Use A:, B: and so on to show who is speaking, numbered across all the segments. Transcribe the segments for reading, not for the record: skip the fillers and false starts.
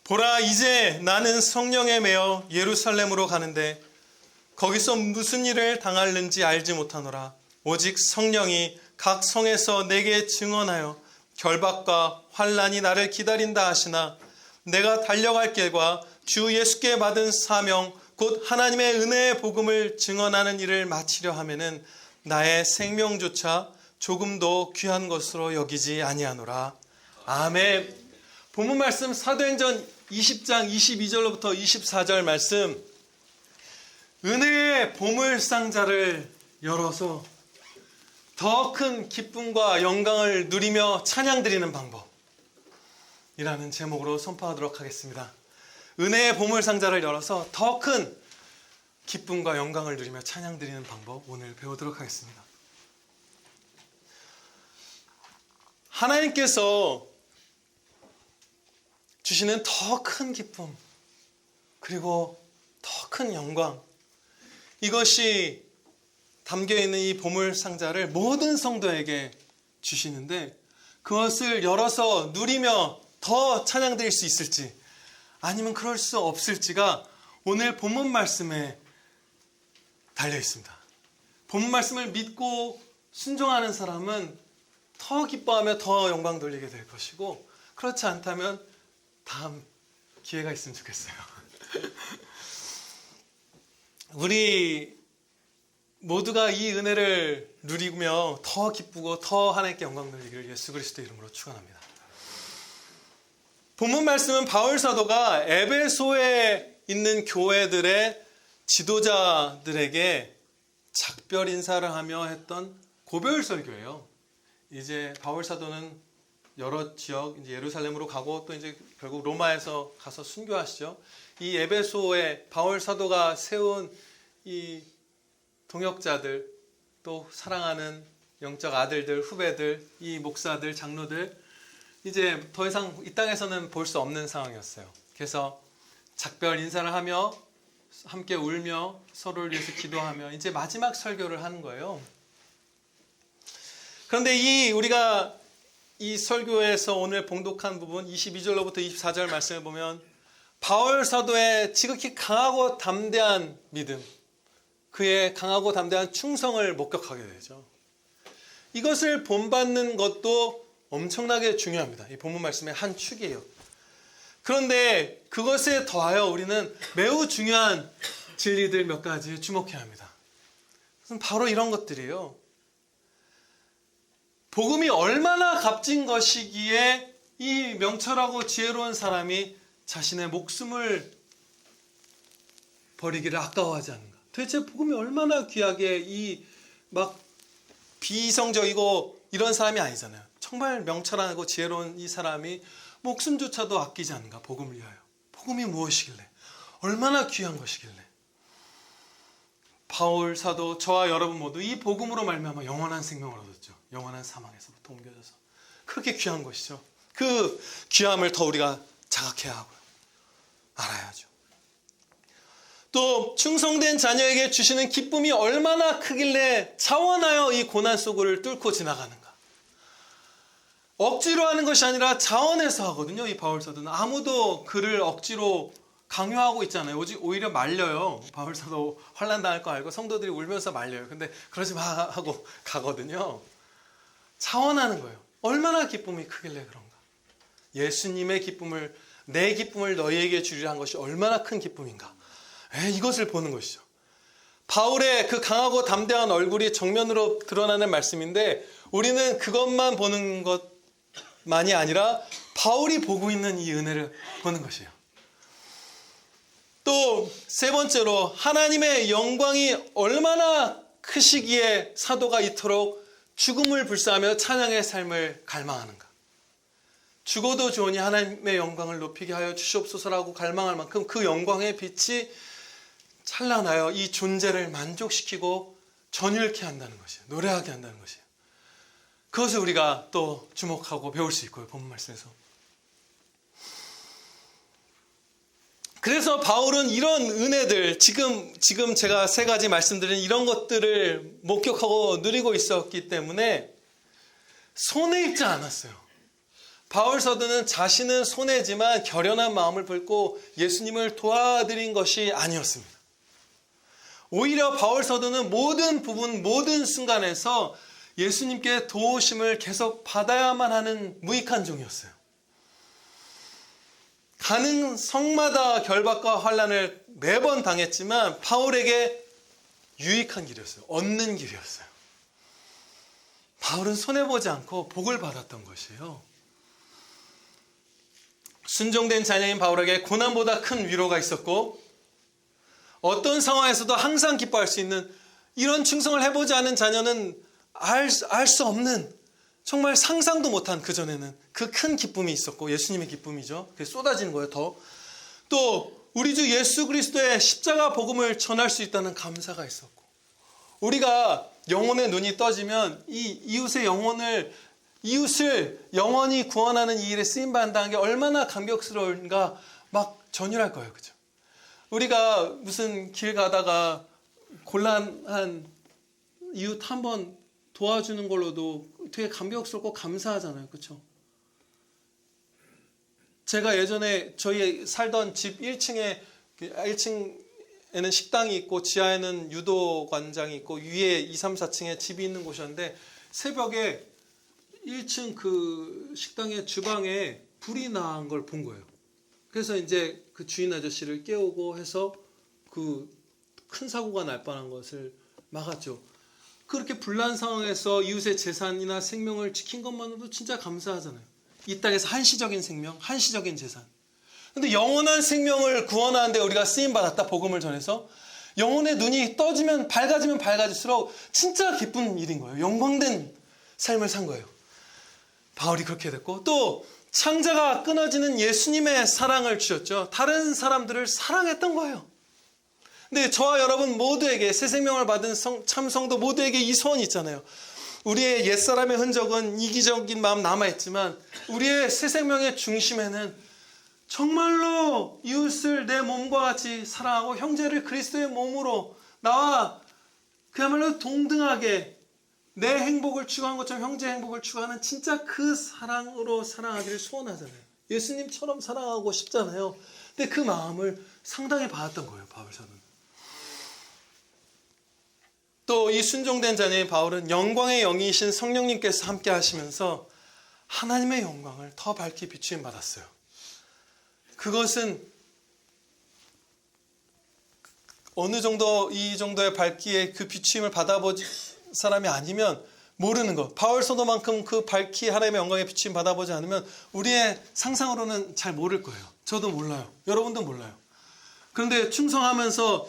A: 보라, 이제 나는 성령에 매여 예루살렘으로 가는데 거기서 무슨 일을 당할는지 알지 못하노라. 오직 성령이 각 성에서 내게 증언하여 결박과 환난이 나를 기다린다 하시나 내가 달려갈 길과 주 예수께 받은 사명 곧 하나님의 은혜의 복음을 증언하는 일을 마치려 하면은 나의 생명조차 조금도 귀한 것으로 여기지 아니하노라. 아멘. 본문 말씀 사도행전 20장 22절로부터 24절 말씀, 은혜의 보물상자를 열어서 더 큰 기쁨과 영광을 누리며 찬양드리는 방법이라는 제목으로 선포하도록 하겠습니다. 은혜의 보물상자를 열어서 더 큰 기쁨과 영광을 누리며 찬양드리는 방법, 오늘 배우도록 하겠습니다. 하나님께서 주시는 더 큰 기쁨, 그리고 더 큰 영광, 이것이 담겨있는 이 보물상자를 모든 성도에게 주시는데, 그것을 열어서 누리며 더 찬양드릴 수 있을지 아니면 그럴 수 없을지가 오늘 본문 말씀에 달려 있습니다. 본문 말씀을 믿고 순종하는 사람은 더 기뻐하며 더 영광 돌리게 될 것이고, 그렇지 않다면 다음 기회가 있으면 좋겠어요. 우리 모두가 이 은혜를 누리며 더 기쁘고 더 하나님께 영광 돌리기를 예수 그리스도의 이름으로 축원합니다. 본문 말씀은 바울 사도가 에베소에 있는 교회들의 지도자들에게 작별 인사를 하며 했던 고별 설교예요. 이제 바울 사도는 여러 지역, 이제 예루살렘으로 가고 또 이제 결국 로마에서 가서 순교하시죠. 이 에베소에 바울 사도가 세운 이 동역자들, 또 사랑하는 영적 아들들, 후배들, 이 목사들, 장로들, 이제 더 이상 이 땅에서는 볼 수 없는 상황이었어요. 그래서 작별 인사를 하며 함께 울며 서로를 위해서 기도하며 이제 마지막 설교를 하는 거예요. 그런데 우리가 이 설교에서 오늘 봉독한 부분 22절로부터 24절 말씀을 보면 바울 사도의 지극히 강하고 담대한 믿음, 그의 강하고 담대한 충성을 목격하게 되죠. 이것을 본받는 것도 엄청나게 중요합니다. 이 본문 말씀의 한 축이에요. 그런데 그것에 더하여 우리는 매우 중요한 진리들 몇 가지 주목해야 합니다. 바로 이런 것들이에요. 복음이 얼마나 값진 것이기에 이 명철하고 지혜로운 사람이 자신의 목숨을 버리기를 아까워하지 않는가. 도대체 복음이 얼마나 귀하게 이 막 비이성적이고 이런 사람이 아니잖아요. 정말 명철하고 지혜로운 이 사람이 목숨조차도 아끼지 않는가. 복음을 위하여. 복음이 무엇이길래, 얼마나 귀한 것이길래. 바울 사도, 저와 여러분 모두 이 복음으로 말미암아 영원한 생명을 얻었죠. 영원한 사망에서부터 옮겨져서. 그렇게 귀한 것이죠. 그 귀함을 더 우리가 자각해야 하고요. 알아야죠. 또 충성된 자녀에게 주시는 기쁨이 얼마나 크길래 자원하여 이 고난 속을 뚫고 지나가는가. 억지로 하는 것이 아니라 자원해서 하거든요. 이 바울 사도는 아무도 그를 억지로 강요하고 있잖아요. 오히려 말려요. 바울 사도 환난 당할 거 알고 성도들이 울면서 말려요. 근데 그러지 마 하고 가거든요. 자원하는 거예요. 얼마나 기쁨이 크길래 그런가. 예수님의 기쁨을, 내 기쁨을 너희에게 주리라 한 것이 얼마나 큰 기쁨인가. 이것을 보는 것이죠. 바울의 그 강하고 담대한 얼굴이 정면으로 드러나는 말씀인데, 우리는 그것만 보는 것만이 아니라 바울이 보고 있는 이 은혜를 보는 것이에요. 또 세 번째로 하나님의 영광이 얼마나 크시기에 사도가 이토록 죽음을 불사하며 찬양의 삶을 갈망하는가. 죽어도 좋으니 하나님의 영광을 높이게 하여 주시옵소서라고 갈망할 만큼 그 영광의 빛이 찬란하여 이 존재를 만족시키고 전율케 한다는 것이에요. 노래하게 한다는 것이에요. 그것을 우리가 또 주목하고 배울 수 있고요. 본문 말씀에서. 그래서 바울은 이런 은혜들, 지금 제가 세 가지 말씀드린 이런 것들을 목격하고 누리고 있었기 때문에 손해 입지 않았어요. 바울 사도는 자신은 손해지만 결연한 마음을 품고 예수님을 도와드린 것이 아니었습니다. 오히려 바울 사도는 모든 부분, 모든 순간에서 예수님께 도우심을 계속 받아야만 하는 무익한 종이었어요. 가는 성마다 결박과 환난을 매번 당했지만 바울에게 유익한 길이었어요. 얻는 길이었어요. 바울은 손해보지 않고 복을 받았던 것이에요. 순종된 자녀인 바울에게 고난보다 큰 위로가 있었고 어떤 상황에서도 항상 기뻐할 수 있는 이런 충성을 해보지 않은 자녀는 알 수 없는 정말 상상도 못한 그전에는 그 큰 기쁨이 있었고 예수님의 기쁨이죠. 그게 쏟아지는 거예요. 더. 또 우리 주 예수 그리스도의 십자가 복음을 전할 수 있다는 감사가 있었고 우리가 영혼의 눈이 떠지면 이 이웃을 영원히 구원하는 이 일에 쓰임받는다는 게 얼마나 감격스러운가 막 전율할 거예요. 그죠? 우리가 무슨 길 가다가 곤란한 이웃 한번 도와주는 걸로도 되게 감격스럽고 감사하잖아요. 그렇죠? 제가 예전에 저희 살던 집 1층에는 식당이 있고 지하에는 유도관장이 있고 위에 2, 3, 4층에 집이 있는 곳이었는데 새벽에 1층 그 식당의 주방에 불이 난 걸 본 거예요. 그래서 이제 그 주인 아저씨를 깨우고 해서 그 큰 사고가 날 뻔한 것을 막았죠. 그렇게 불난 상황에서 이웃의 재산이나 생명을 지킨 것만으로도 진짜 감사하잖아요. 이 땅에서 한시적인 생명, 한시적인 재산. 근데 영원한 생명을 구원하는데 우리가 쓰임받았다. 복음을 전해서 영혼의 눈이 떠지면 밝아지면 밝아질수록 진짜 기쁜 일인 거예요. 영광된 삶을 산 거예요. 바울이 그렇게 됐고 또 창자가 끊어지는 예수님의 사랑을 주셨죠. 다른 사람들을 사랑했던 거예요. 근데 저와 여러분 모두에게 새 생명을 받은 참 성도 모두에게 이 소원이 있잖아요. 우리의 옛사람의 흔적은 이기적인 마음 남아있지만 우리의 새 생명의 중심에는 정말로 이웃을 내 몸과 같이 사랑하고 형제를 그리스도의 몸으로 나와 그야말로 동등하게 내 행복을 추구하는 것처럼 형제의 행복을 추구하는 진짜 그 사랑으로 사랑하기를 소원하잖아요. 예수님처럼 사랑하고 싶잖아요. 근데 그 마음을 상당히 받았던 거예요. 바울사는. 또 이 순종된 자녀인 바울은 영광의 영이신 성령님께서 함께 하시면서 하나님의 영광을 더 밝히 비추임 받았어요. 그것은 어느 정도 이 정도의 밝기에 그 비추임을 받아본 사람이 아니면 모르는 것. 바울 사도만큼 그 밝히 하나님의 영광에 비추임 받아보지 않으면 우리의 상상으로는 잘 모를 거예요. 저도 몰라요. 여러분도 몰라요. 그런데 충성하면서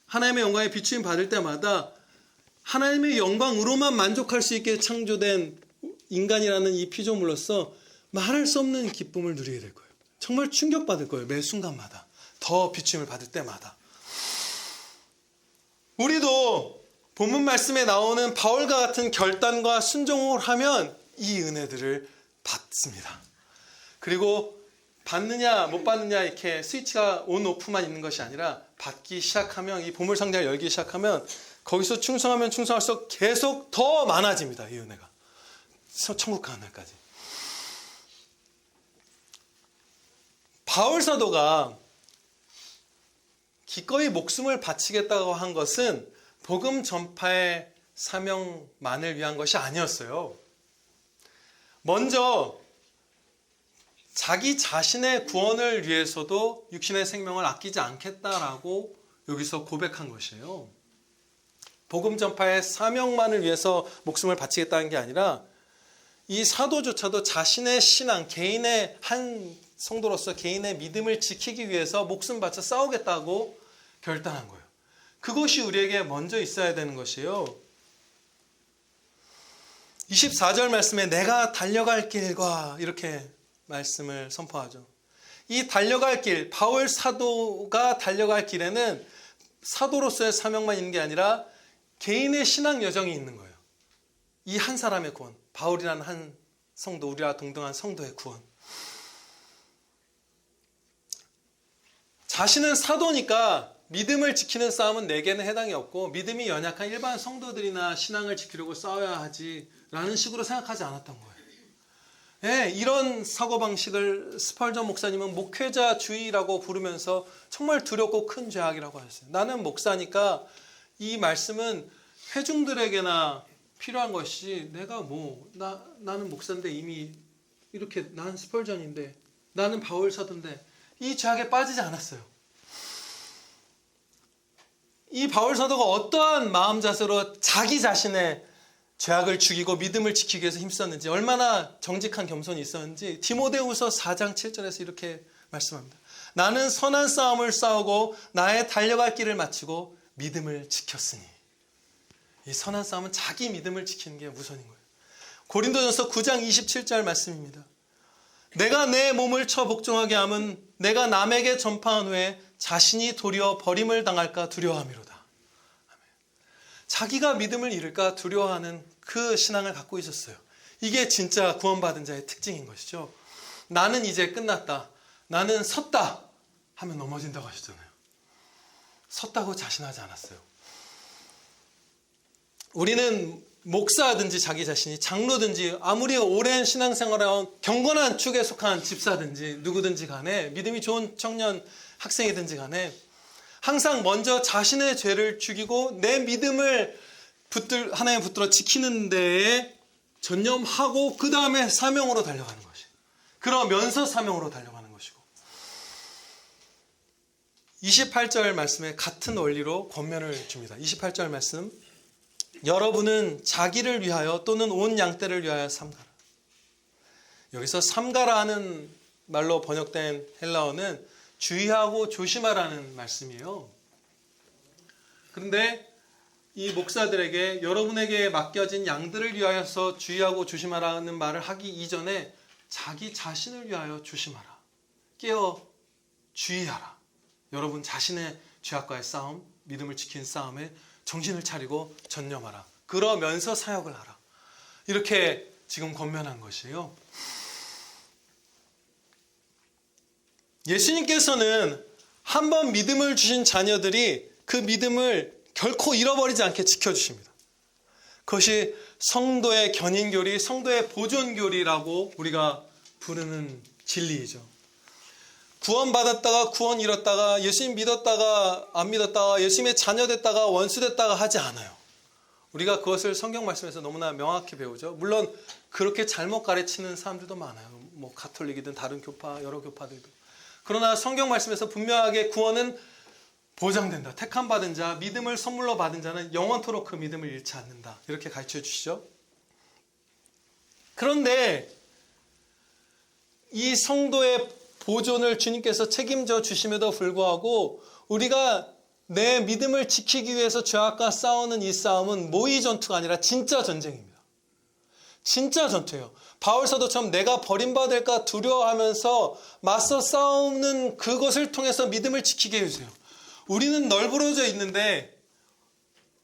A: 하나님의 영광에 비추임 받을 때마다 하나님의 영광으로만 만족할 수 있게 창조된 인간이라는 이 피조물로서 말할 수 없는 기쁨을 누리게 될 거예요. 정말 충격받을 거예요. 매 순간마다. 더 비추임을 받을 때마다. 우리도 본문 말씀에 나오는 바울과 같은 결단과 순종을 하면 이 은혜들을 받습니다. 그리고 받느냐 못 받느냐 이렇게 스위치가 온 오프만 있는 것이 아니라 받기 시작하면 이 보물 상자를 열기 시작하면 거기서 충성하면 충성할수록 계속 더 많아집니다. 이 은혜가. 천국 가는 날까지. 바울 사도가 기꺼이 목숨을 바치겠다고 한 것은 복음 전파의 사명만을 위한 것이 아니었어요. 먼저 자기 자신의 구원을 위해서도 육신의 생명을 아끼지 않겠다라고 여기서 고백한 것이에요. 복음 전파의 사명만을 위해서 목숨을 바치겠다는 게 아니라 이 사도조차도 자신의 신앙, 개인의 한 성도로서 개인의 믿음을 지키기 위해서 목숨 바쳐 싸우겠다고 결단한 거예요. 그것이 우리에게 먼저 있어야 되는 것이에요. 24절 말씀에 내가 달려갈 길과 이렇게 말씀을 선포하죠. 이 달려갈 길, 바울 사도가 달려갈 길에는 사도로서의 사명만 있는 게 아니라 개인의 신앙 여정이 있는 거예요. 이 한 사람의 구원, 바울이라는 한 성도, 우리와 동등한 성도의 구원. 자신은 사도니까 믿음을 지키는 싸움은 내게는 해당이 없고 믿음이 연약한 일반 성도들이나 신앙을 지키려고 싸워야 하지라는 식으로 생각하지 않았던 거예요. 예, 이런 사고방식을 스펄전 목사님은 목회자주의라고 부르면서 정말 두렵고 큰 죄악이라고 하셨어요. 나는 목사니까 이 말씀은 회중들에게나 필요한 것이 내가 나는 목사인데 이미 이렇게 나는 스펄전인데 나는 바울 사도인데 이 죄악에 빠지지 않았어요. 이 바울 사도가 어떠한 마음 자세로 자기 자신의 죄악을 죽이고 믿음을 지키기 위해서 힘썼는지 얼마나 정직한 겸손이 있었는지 디모데후서 4장 7절에서 이렇게 말씀합니다. 나는 선한 싸움을 싸우고 나의 달려갈 길을 마치고 믿음을 지켰으니. 이 선한 싸움은 자기 믿음을 지키는 게 우선인 거예요. 고린도전서 9장 27절 말씀입니다. 내가 내 몸을 쳐 복종하게 함은 내가 남에게 전파한 후에 자신이 도리어 버림을 당할까 두려워함이로다. 자기가 믿음을 잃을까 두려워하는 그 신앙을 갖고 있었어요. 이게 진짜 구원받은 자의 특징인 것이죠. 나는 이제 끝났다. 나는 섰다 하면 넘어진다고 하셨잖아요. 섰다고 자신하지 않았어요. 우리는 목사든지 자기 자신이 장로든지 아무리 오랜 신앙생활을 한 경건한 축에 속한 집사든지 누구든지 간에 믿음이 좋은 청년 학생이든지 간에 항상 먼저 자신의 죄를 죽이고 내 믿음을 하나님 붙들어 지키는 데에 전념하고 그 다음에 사명으로 달려가는 것이. 그러면서 사명으로 달려가는 것이고. 28절 말씀에 같은 원리로 권면을 줍니다. 28절 말씀. 여러분은 자기를 위하여 또는 온 양떼를 위하여 삼가라. 여기서 삼가라 하는 말로 번역된 헬라어는 주의하고 조심하라는 말씀이에요. 그런데 이 목사들에게 여러분에게 맡겨진 양들을 위하여서 주의하고 조심하라는 말을 하기 이전에 자기 자신을 위하여 조심하라. 깨어 주의하라. 여러분 자신의 죄악과의 싸움, 믿음을 지키는 싸움에 정신을 차리고 전념하라. 그러면서 사역을 하라. 이렇게 지금 권면한 것이에요. 예수님께서는 한번 믿음을 주신 자녀들이 그 믿음을 결코 잃어버리지 않게 지켜주십니다. 그것이 성도의 견인교리, 성도의 보존교리라고 우리가 부르는 진리이죠. 구원받았다가 구원 잃었다가 예수님 믿었다가 안 믿었다가 예수님의 자녀 됐다가 원수 됐다가 하지 않아요. 우리가 그것을 성경 말씀에서 너무나 명확히 배우죠. 물론 그렇게 잘못 가르치는 사람들도 많아요. 가톨릭이든 다른 교파, 여러 교파들도. 그러나 성경 말씀에서 분명하게 구원은 보장된다. 택함받은 자, 믿음을 선물로 받은 자는 영원토록 그 믿음을 잃지 않는다. 이렇게 가르쳐 주시죠. 그런데 이 성도의 보존을 주님께서 책임져 주심에도 불구하고 우리가 내 믿음을 지키기 위해서 죄악과 싸우는 이 싸움은 모의 전투가 아니라 진짜 전쟁입니다. 진짜 전투예요. 바울 사도처럼 내가 버림받을까 두려워하면서 맞서 싸우는 그것을 통해서 믿음을 지키게 해주세요. 우리는 널브러져 있는데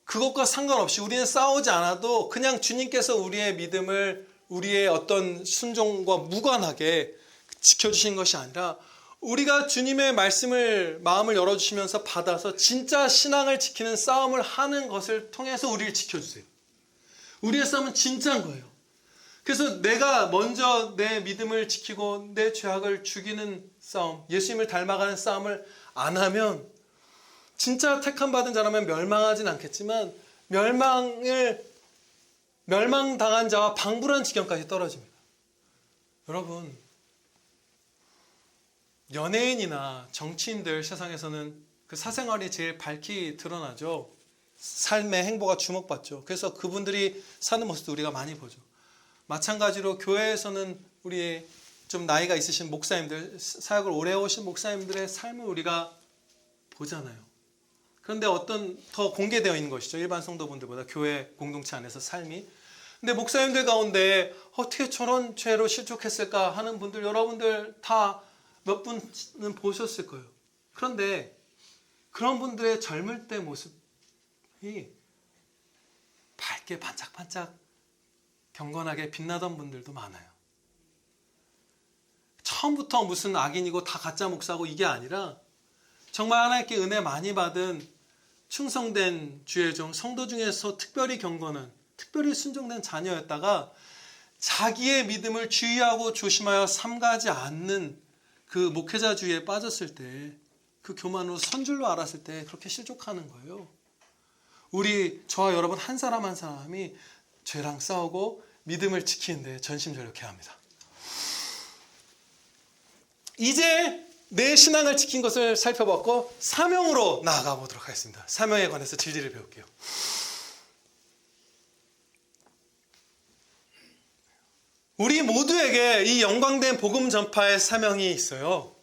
A: 그것과 상관없이 우리는 싸우지 않아도 그냥 주님께서 우리의 믿음을 우리의 어떤 순종과 무관하게 지켜주신 것이 아니라 우리가 주님의 말씀을 마음을 열어주시면서 받아서 진짜 신앙을 지키는 싸움을 하는 것을 통해서 우리를 지켜주세요. 우리의 싸움은 진짜인 거예요. 그래서 내가 먼저 내 믿음을 지키고 내 죄악을 죽이는 싸움, 예수님을 닮아가는 싸움을 안 하면 진짜 택함받은 자라면 멸망하진 않겠지만 멸망당한 자와 방불한 지경까지 떨어집니다. 여러분, 연예인이나 정치인들 세상에서는 그 사생활이 제일 밝히 드러나죠. 삶의 행보가 주목받죠. 그래서 그분들이 사는 모습도 우리가 많이 보죠. 마찬가지로 교회에서는 우리 좀 나이가 있으신 목사님들, 사역을 오래 해오신 목사님들의 삶을 우리가 보잖아요. 그런데 어떤 더 공개되어 있는 것이죠. 일반 성도분들보다 교회 공동체 안에서 삶이. 근데 목사님들 가운데 어떻게 저런 죄로 실족했을까 하는 분들, 여러분들 다 몇 분은 보셨을 거예요. 그런데 그런 분들의 젊을 때 모습이 밝게 반짝반짝 경건하게 빛나던 분들도 많아요. 처음부터 무슨 악인이고 다 가짜 목사고 이게 아니라 정말 하나님께 은혜 많이 받은 충성된 주의 종, 성도 중에서 특별히 경건한, 특별히 순종된 자녀였다가 자기의 믿음을 주의하고 조심하여 삼가지 않는 그 목회자주의에 빠졌을 때, 그 교만으로 선줄로 알았을 때 그렇게 실족하는 거예요. 저와 여러분 한 사람 한 사람이 죄랑 싸우고 믿음을 지키는데 전심전력해야 합니다. 이제 내 신앙을 지킨 것을 살펴봤고 사명으로 나아가 보도록 하겠습니다. 사명에 관해서 진리를 배울게요. 우리 모두에게 이 영광된 복음 전파의 사명이 있어요.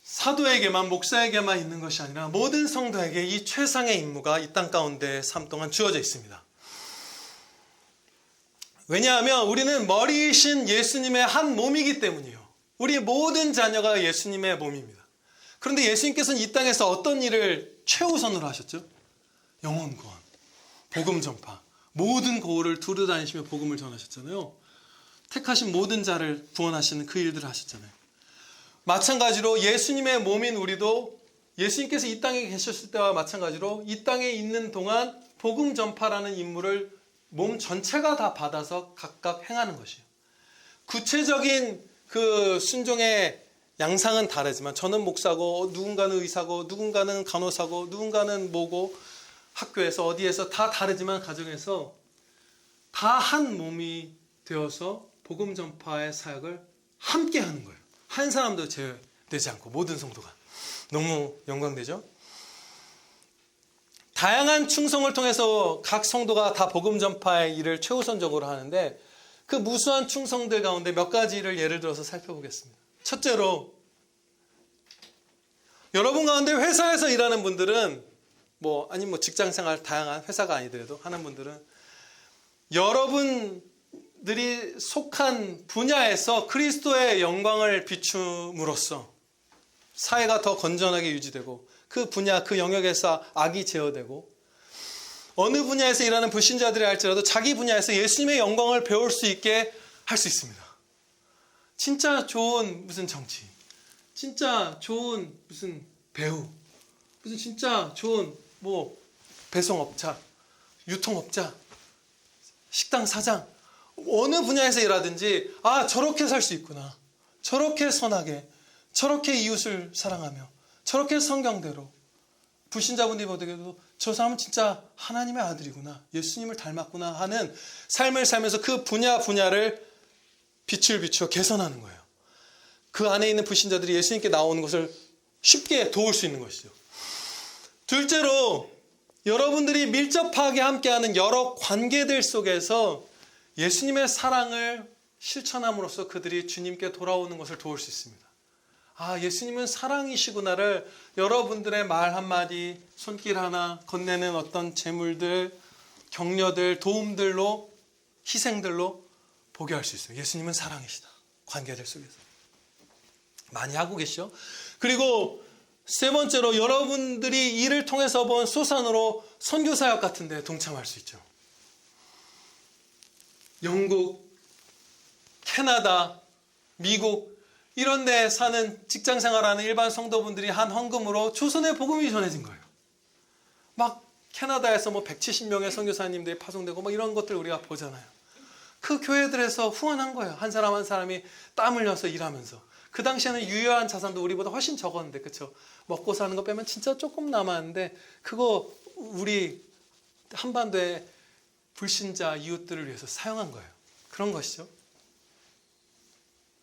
A: 사도에게만, 목사에게만 있는 것이 아니라 모든 성도에게 이 최상의 임무가 이 땅 가운데 삶 동안 주어져 있습니다. 왜냐하면 우리는 머리이신 예수님의 한 몸이기 때문이에요. 우리 모든 자녀가 예수님의 몸입니다. 그런데 예수님께서는 이 땅에서 어떤 일을 최우선으로 하셨죠? 영혼 구원, 복음 전파, 모든 고을을 두루 다니시며 복음을 전하셨잖아요. 택하신 모든 자를 구원하시는 그 일들을 하셨잖아요. 마찬가지로 예수님의 몸인 우리도 예수님께서 이 땅에 계셨을 때와 마찬가지로 이 땅에 있는 동안 복음 전파라는 임무를 몸 전체가 다 받아서 각각 행하는 것이에요. 구체적인 그 순종의 양상은 다르지만 저는 목사고 누군가는 의사고 누군가는 간호사고 누군가는 뭐고 학교에서 어디에서 다 다르지만 가정에서 다 한 몸이 되어서 복음 전파의 사역을 함께 하는 거예요. 한 사람도 제외되지 않고 모든 성도가. 너무 영광되죠? 다양한 충성을 통해서 각 성도가 다 복음 전파의 일을 최우선적으로 하는데 그 무수한 충성들 가운데 몇 가지를 예를 들어서 살펴보겠습니다. 첫째로 여러분 가운데 회사에서 일하는 분들은 아니면 직장생활 다양한 회사가 아니더라도 하는 분들은 여러분들이 속한 분야에서 그리스도의 영광을 비춤으로써 사회가 더 건전하게 유지되고 그 분야, 그 영역에서 악이 제어되고 어느 분야에서 일하는 불신자들이 할지라도 자기 분야에서 예수님의 영광을 배울 수 있게 할 수 있습니다. 진짜 좋은 무슨 정치, 진짜 좋은 무슨 배우, 무슨 진짜 좋은 배송업자, 유통업자, 식당 사장, 어느 분야에서 일하든지 저렇게 살 수 있구나, 저렇게 선하게, 저렇게 이웃을 사랑하며, 저렇게 성경대로 불신자분들이 보더라도 저 사람은 진짜 하나님의 아들이구나, 예수님을 닮았구나 하는 삶을 살면서 그 분야를 빛을 비추어 개선하는 거예요. 그 안에 있는 불신자들이 예수님께 나오는 것을 쉽게 도울 수 있는 것이죠. 둘째로 여러분들이 밀접하게 함께하는 여러 관계들 속에서 예수님의 사랑을 실천함으로써 그들이 주님께 돌아오는 것을 도울 수 있습니다. 예수님은 사랑이시구나를 여러분들의 말 한마디, 손길 하나, 건네는 어떤 재물들, 격려들, 도움들로, 희생들로 보게 할 수 있어요. 예수님은 사랑이시다. 관계들 속에서. 많이 하고 계시죠? 그리고 세 번째로 여러분들이 이를 통해서 본 소산으로 선교사역 같은 데 동참할 수 있죠. 영국, 캐나다, 미국 이런 데 사는 직장생활하는 일반 성도분들이 한 헌금으로 조선의 복음이 전해진 거예요. 캐나다에서 170명의 선교사님들이 파송되고 이런 것들 우리가 보잖아요. 그 교회들에서 후원한 거예요. 한 사람 한 사람이 땀 흘려서 일하면서. 그 당시에는 유효한 자산도 우리보다 훨씬 적었는데, 그렇죠? 먹고 사는 거 빼면 진짜 조금 남았는데 그거 우리 한반도의 불신자 이웃들을 위해서 사용한 거예요. 그런 것이죠.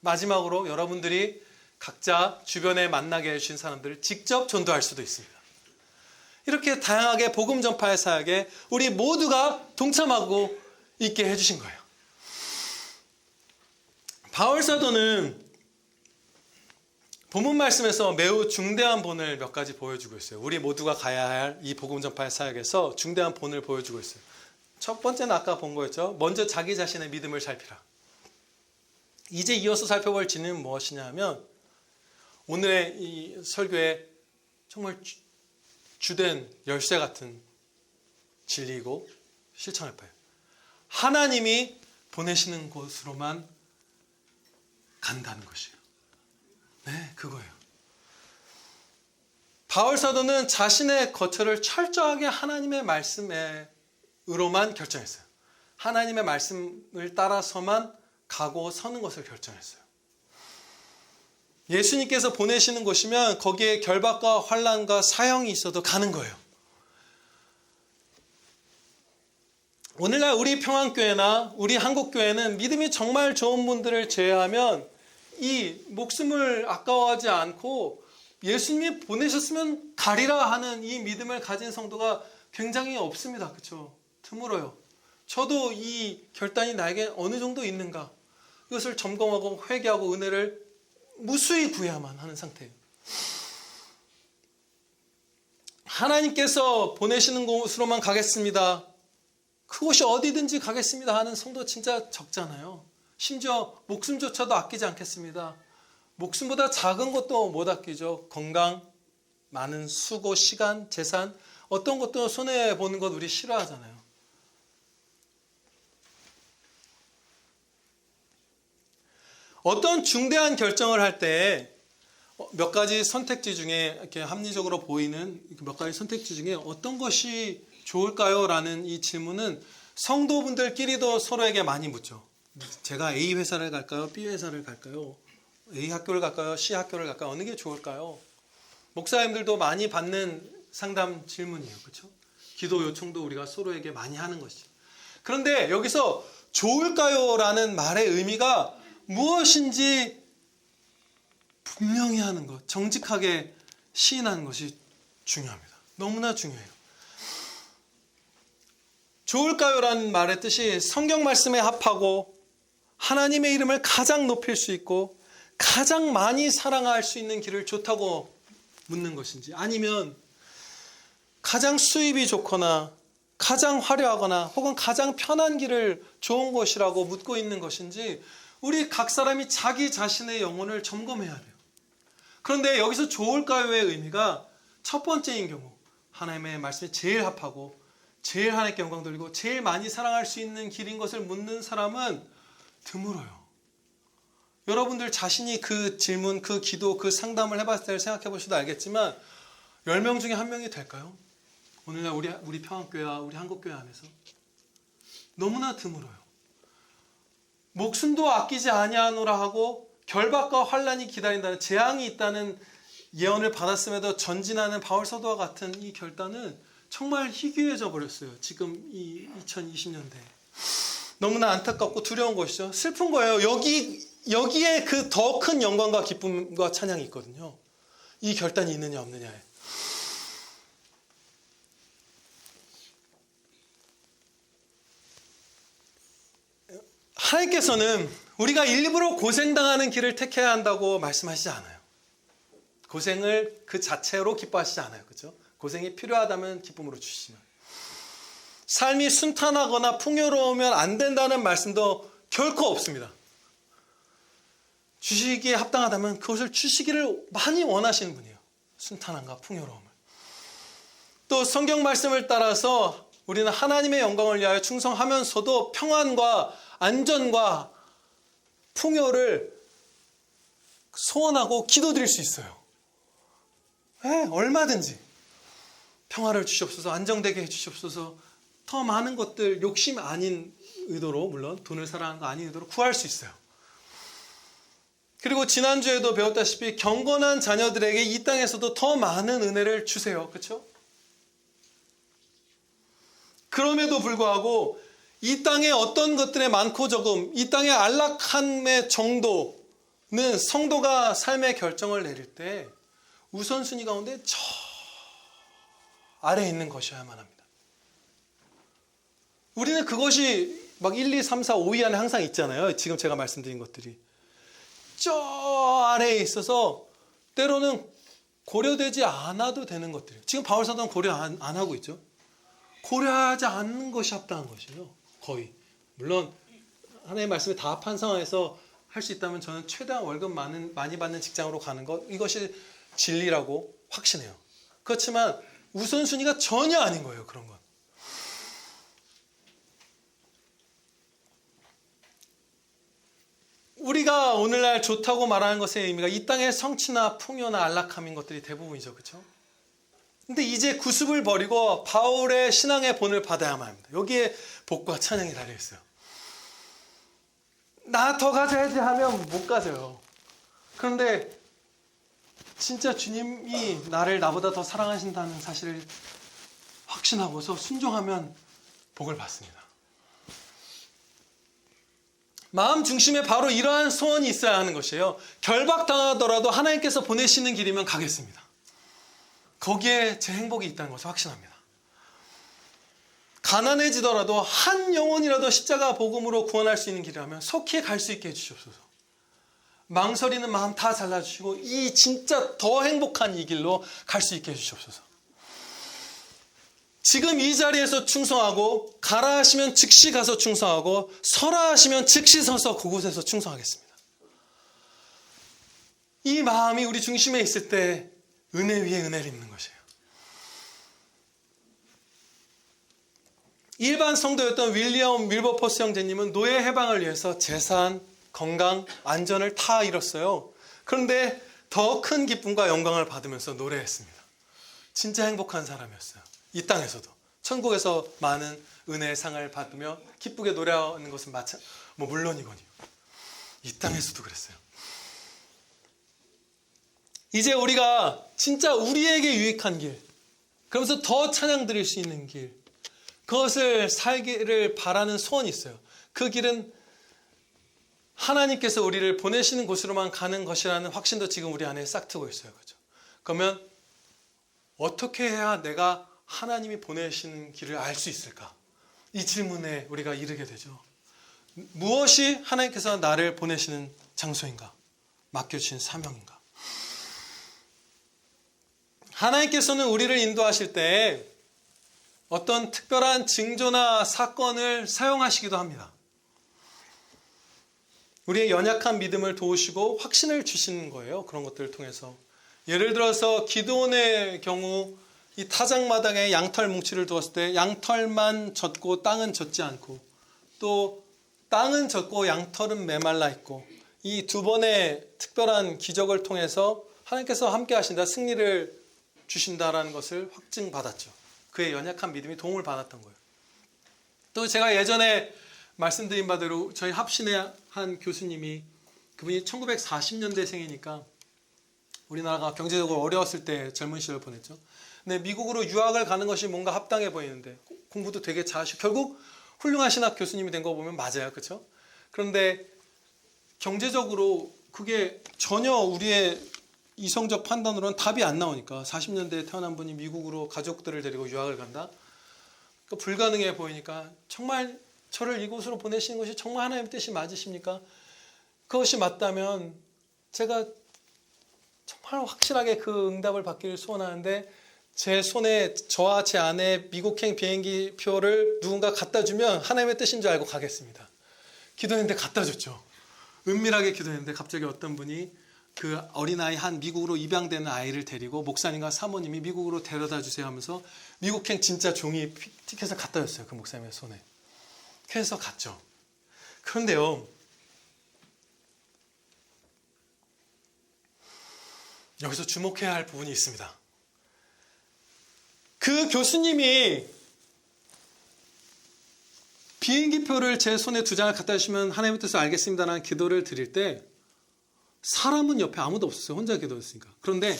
A: 마지막으로 여러분들이 각자 주변에 만나게 해주신 사람들을 직접 전도할 수도 있습니다. 이렇게 다양하게 복음 전파의 사역에 우리 모두가 동참하고 있게 해주신 거예요. 바울 사도는 본문 말씀에서 매우 중대한 본을 몇 가지 보여주고 있어요. 우리 모두가 가야 할 이 복음 전파의 사역에서 중대한 본을 보여주고 있어요. 첫 번째는 아까 본 거였죠. 먼저 자기 자신의 믿음을 살피라. 이제 이어서 살펴볼 진리는 무엇이냐 하면 오늘의 이 설교의 정말 주된 열쇠 같은 진리이고 실천할 바예요. 하나님이 보내시는 곳으로만 간다는 것이에요. 네, 그거예요. 바울 사도는 자신의 거처를 철저하게 하나님의 말씀으로만 결정했어요. 하나님의 말씀을 따라서만 가고 서는 것을 결정했어요. 예수님께서 보내시는 곳이면 거기에 결박과 환난과 사형이 있어도 가는 거예요. 오늘날 우리 평안교회나 우리 한국교회는 믿음이 정말 좋은 분들을 제외하면 이 목숨을 아까워하지 않고 예수님이 보내셨으면 가리라 하는 이 믿음을 가진 성도가 굉장히 없습니다. 그렇죠? 드물어요. 저도 이 결단이 나에게 어느 정도 있는가, 이것을 점검하고 회개하고 은혜를 무수히 구해야만 하는 상태예요. 하나님께서 보내시는 곳으로만 가겠습니다, 그곳이 어디든지 가겠습니다 하는 성도 진짜 적잖아요. 심지어 목숨조차도 아끼지 않겠습니다. 목숨보다 작은 것도 못 아끼죠. 건강, 많은 수고, 시간, 재산, 어떤 것도 손해보는 것 우리 싫어하잖아요. 어떤 중대한 결정을 할 때 몇 가지 선택지 중에 이렇게 합리적으로 보이는 몇 가지 선택지 중에 어떤 것이 좋을까요? 라는 이 질문은 성도분들끼리도 서로에게 많이 묻죠. 제가 A 회사를 갈까요? B 회사를 갈까요? A 학교를 갈까요? C 학교를 갈까요? 어느 게 좋을까요? 목사님들도 많이 받는 상담 질문이에요. 그렇죠? 기도 요청도 우리가 서로에게 많이 하는 것이죠. 그런데 여기서 좋을까요? 라는 말의 의미가 무엇인지 분명히 하는 것, 정직하게 시인하는 것이 중요합니다. 너무나 중요해요. 좋을까요? 라는 말의 뜻이 성경 말씀에 합하고 하나님의 이름을 가장 높일 수 있고 가장 많이 사랑할 수 있는 길을 좋다고 묻는 것인지, 아니면 가장 수입이 좋거나 가장 화려하거나 혹은 가장 편한 길을 좋은 것이라고 묻고 있는 것인지, 우리 각 사람이 자기 자신의 영혼을 점검해야 돼요. 그런데 여기서 좋을까요의 의미가 첫 번째인 경우, 하나님의 말씀에 제일 합하고 제일 하나님께 영광 돌리고 제일 많이 사랑할 수 있는 길인 것을 묻는 사람은 드물어요. 여러분들 자신이 그 질문, 그 기도, 그 상담을 해봤을 때 생각해 보셔도 알겠지만 10명 중에 1명이 될까요? 오늘날 우리 평안교회와 우리 한국교회 안에서 너무나 드물어요. 목숨도 아끼지 아니하노라 하고 결박과 환난이 기다린다는, 재앙이 있다는 예언을 받았음에도 전진하는 바울 사도와 같은 이 결단은 정말 희귀해져 버렸어요. 지금 이 2020년대에. 너무나 안타깝고 두려운 것이죠. 슬픈 거예요. 여기에 그 더 큰 영광과 기쁨과 찬양이 있거든요. 이 결단이 있느냐 없느냐에. 하나님께서는 우리가 일부러 고생당하는 길을 택해야 한다고 말씀하시지 않아요. 고생을 그 자체로 기뻐하시지 않아요. 그렇죠? 고생이 필요하다면 기쁨으로 주시지만, 삶이 순탄하거나 풍요로우면 안 된다는 말씀도 결코 없습니다. 주시기에 합당하다면 그것을 주시기를 많이 원하시는 분이에요. 순탄함과 풍요로움을. 또 성경 말씀을 따라서 우리는 하나님의 영광을 위하여 충성하면서도 평안과 안전과 풍요를 소원하고 기도드릴 수 있어요. 네, 얼마든지 평화를 주시옵소서, 안정되게 해주시옵소서, 더 많은 것들, 욕심 아닌 의도로, 물론 돈을 사랑하는 거 아닌 의도로 구할 수 있어요. 그리고 지난주에도 배웠다시피 경건한 자녀들에게 이 땅에서도 더 많은 은혜를 주세요. 그렇죠? 그럼에도 불구하고 이 땅에 어떤 것들의 많고 적음, 이 땅의 안락함의 정도는 성도가 삶의 결정을 내릴 때 우선순위 가운데 저 아래에 있는 것이어야만 합니다. 우리는 그것이 막 1, 2, 3, 4, 5위 안에 항상 있잖아요. 지금 제가 말씀드린 것들이. 저 아래에 있어서 때로는 고려되지 않아도 되는 것들이에요. 지금 바울 사도는 고려 안 하고 있죠. 고려하지 않는 것이 합당한 것이에요. 거의. 물론 하나님의 말씀에 다 합한 상황에서 할 수 있다면 저는 최대한 월급 많이 받는 직장으로 가는 것, 이것이 진리라고 확신해요. 그렇지만 우선순위가 전혀 아닌 거예요. 그런 건. 우리가 오늘날 좋다고 말하는 것의 의미가 이 땅의 성취나 풍요나 안락함인 것들이 대부분이죠. 그렇죠? 근데 이제 구습을 버리고 바울의 신앙의 본을 받아야만 합니다. 여기에 복과 찬양이 달려있어요. 나 더 가져야지 하면 못 가져요. 그런데 진짜 주님이 나를 나보다 더 사랑하신다는 사실을 확신하고서 순종하면 복을 받습니다. 마음 중심에 바로 이러한 소원이 있어야 하는 것이에요. 결박당하더라도 하나님께서 보내시는 길이면 가겠습니다. 거기에 제 행복이 있다는 것을 확신합니다. 가난해지더라도 한 영혼이라도 십자가 복음으로 구원할 수 있는 길이라면 속히 갈 수 있게 해주시옵소서. 망설이는 마음 다 잘라주시고 이 진짜 더 행복한 이 길로 갈 수 있게 해주시옵소서. 지금 이 자리에서 충성하고 가라 하시면 즉시 가서 충성하고 서라 하시면 즉시 서서 그곳에서 충성하겠습니다. 이 마음이 우리 중심에 있을 때 은혜 위에 은혜를 입는 것이에요. 일반 성도였던 윌리엄 윌버포스 형제님은 노예 해방을 위해서 재산, 건강, 안전을 다 잃었어요. 그런데 더 큰 기쁨과 영광을 받으면서 노래했습니다. 진짜 행복한 사람이었어요. 이 땅에서도. 천국에서 많은 은혜의 상을 받으며 기쁘게 노래하는 것은 물론이거니요. 이 땅에서도 그랬어요. 이제 우리가 진짜 우리에게 유익한 길, 그러면서 더 찬양 드릴 수 있는 길, 그것을 살기를 바라는 소원이 있어요. 그 길은 하나님께서 우리를 보내시는 곳으로만 가는 것이라는 확신도 지금 우리 안에 싹트고 있어요. 그렇죠? 그러면 어떻게 해야 내가 하나님이 보내시는 길을 알 수 있을까? 이 질문에 우리가 이르게 되죠. 무엇이 하나님께서 나를 보내시는 장소인가? 맡겨주신 사명인가? 하나님께서는 우리를 인도하실 때 어떤 특별한 징조나 사건을 사용하시기도 합니다. 우리의 연약한 믿음을 도우시고 확신을 주시는 거예요. 그런 것들을 통해서. 예를 들어서 기드온의 경우 이 타작마당에 양털 뭉치를 두었을 때 양털만 젖고 땅은 젖지 않고 또 땅은 젖고 양털은 메말라 있고 이 두 번의 특별한 기적을 통해서 하나님께서 함께 하신다, 승리를 주신다라는 것을 확증받았죠. 그의 연약한 믿음이 도움을 받았던 거예요. 또 제가 예전에 말씀드린 바대로 저희 합신의 한 교수님이, 그분이 1940년대생이니까 우리나라가 경제적으로 어려웠을 때 젊은 시절을 보냈죠. 근데 미국으로 유학을 가는 것이 뭔가 합당해 보이는데 공부도 되게 잘하시고 결국 훌륭한 신학 교수님이 된 거 보면 맞아요. 그렇죠? 그런데 경제적으로 그게 전혀 우리의 이성적 판단으로는 답이 안 나오니까 40년대에 태어난 분이 미국으로 가족들을 데리고 유학을 간다? 그러니까 불가능해 보이니까 정말 저를 이곳으로 보내시는 것이 정말 하나님의 뜻이 맞으십니까? 그것이 맞다면 제가 정말 확실하게 그 응답을 받기를 소원하는데 제 손에 저와 제 아내 미국행 비행기 표를 누군가 갖다 주면 하나님의 뜻인 줄 알고 가겠습니다. 기도했는데 갖다 줬죠. 은밀하게 기도했는데 갑자기 어떤 분이 그 어린아이 한 미국으로 입양되는 아이를 데리고 목사님과 사모님이 미국으로 데려다 주세요 하면서 미국행 진짜 종이 티켓을 갖다 줬어요. 그 목사님의 손에. 그래서 갔죠. 그런데요, 여기서 주목해야 할 부분이 있습니다. 그 교수님이 비행기표를 제 손에 2장을 갖다 주시면 하나님의 뜻을 알겠습니다라는 기도를 드릴 때 사람은 옆에 아무도 없었어요. 혼자 기도했으니까. 그런데